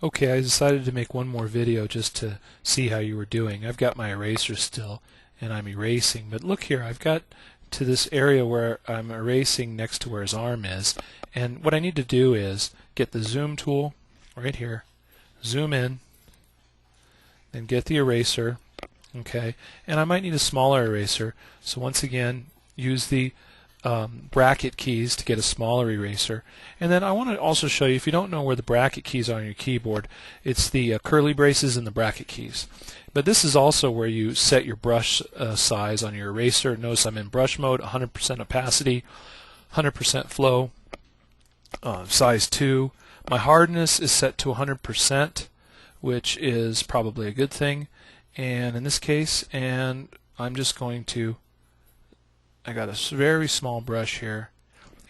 Okay, I decided to make one more video just to see how you were doing. I've got my eraser still and I'm erasing, but look here, I've got to this area where I'm erasing next to where his arm is, and what I need to do is get the zoom tool right here, zoom in, then get the eraser, okay, and I might need a smaller eraser, so once again use the bracket keys to get a smaller eraser. And then I want to also show you, if you don't know where the bracket keys are on your keyboard, it's the curly braces and the bracket keys. But this is also where you set your brush size on your eraser. Notice I'm in brush mode, 100% opacity, 100% flow, size 2. My hardness is set to 100%, which is probably a good thing. And in this case, and I'm just going to, I got a very small brush here,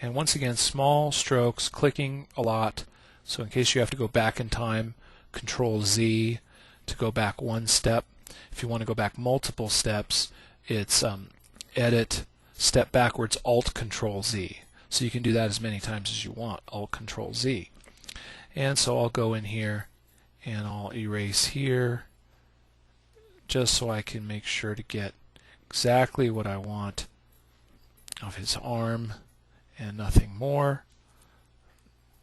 and once again small strokes, clicking a lot, so in case you have to go back in time, Control Z to go back one step. If you want to go back multiple steps, it's Edit, step backwards, Alt Control Z. So you can do that as many times as you want, Alt Control Z. And so I'll go in here and I'll erase here just so I can make sure to get exactly what I want of his arm and nothing more.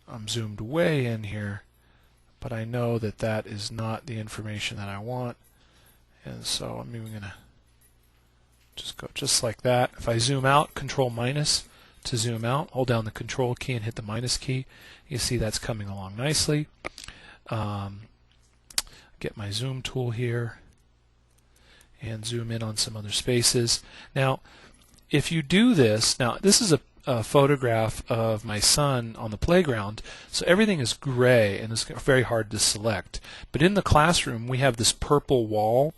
I'm zoomed way in here, but I know that that is not the information that I want, and so I'm even going to just go just like that. If I zoom out, Control minus to zoom out, hold down the Control key and hit the minus key. You see that's coming along nicely. Get my zoom tool here and zoom in on some other spaces. Now if you do this, now this is a photograph of my son on the playground, so everything is gray and it's very hard to select. But in the classroom we have this purple wall,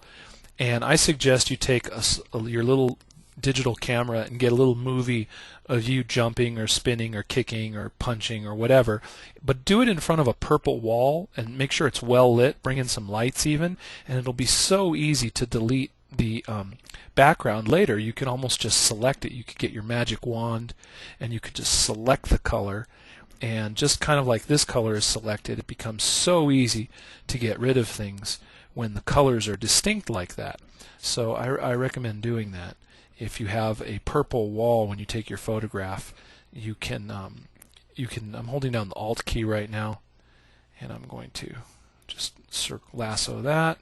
and I suggest you take your little digital camera and get a little movie of you jumping or spinning or kicking or punching or whatever, but do it in front of a purple wall and make sure it's well lit, bring in some lights even, and it'll be so easy to delete the background later. You can almost just select it. You could get your magic wand and you could just select the color, and just kind of like this color is selected, it becomes so easy to get rid of things when the colors are distinct like that. So I recommend doing that. If you have a purple wall when you take your photograph, you can I'm holding down the Alt key right now, and I'm going to just lasso that,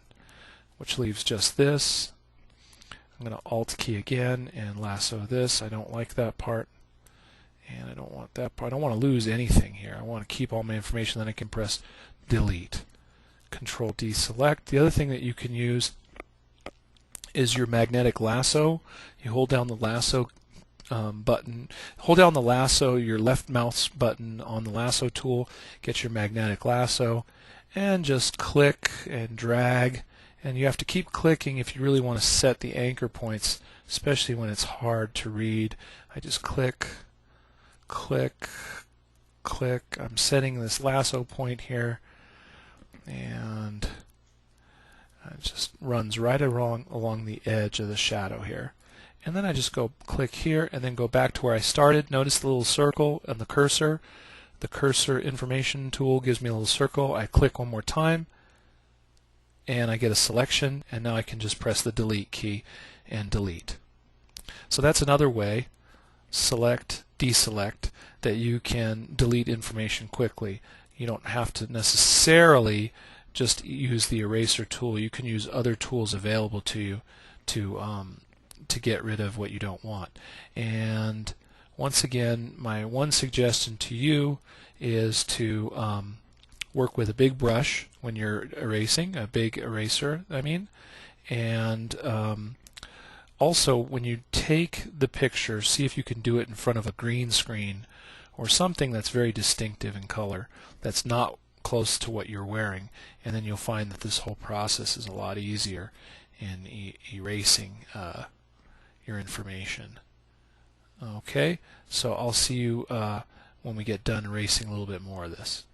which leaves just this. I'm going to Alt key again and lasso this. I don't like that part, and I don't want that part. I don't want to lose anything here. I want to keep all my information. Then I can press Delete. Control deselect. The other thing that you can use is your magnetic lasso. You hold down the lasso button, hold down the lasso, your left mouse button on the lasso tool, get your magnetic lasso, and just click and drag. And you have to keep clicking if you really want to set the anchor points, especially when it's hard to read. I just click, click, click. I'm setting this lasso point here, and it just runs right along the edge of the shadow here. And then I just go click here and then go back to where I started. Notice the little circle and the cursor. The cursor information tool gives me a little circle. I click one more time and I get a selection, and now I can just press the delete key and delete. So that's another way, select, deselect, that you can delete information quickly. You don't have to necessarily just use the eraser tool. You can use other tools available to you to get rid of what you don't want. And once again, my one suggestion to you is to work with a big brush when you're erasing, a big eraser, I mean. And also, when you take the picture, see if you can do it in front of a green screen or something that's very distinctive in color, that's not close to what you're wearing, and then you'll find that this whole process is a lot easier in erasing your information. Okay, so I'll see you when we get done erasing a little bit more of this.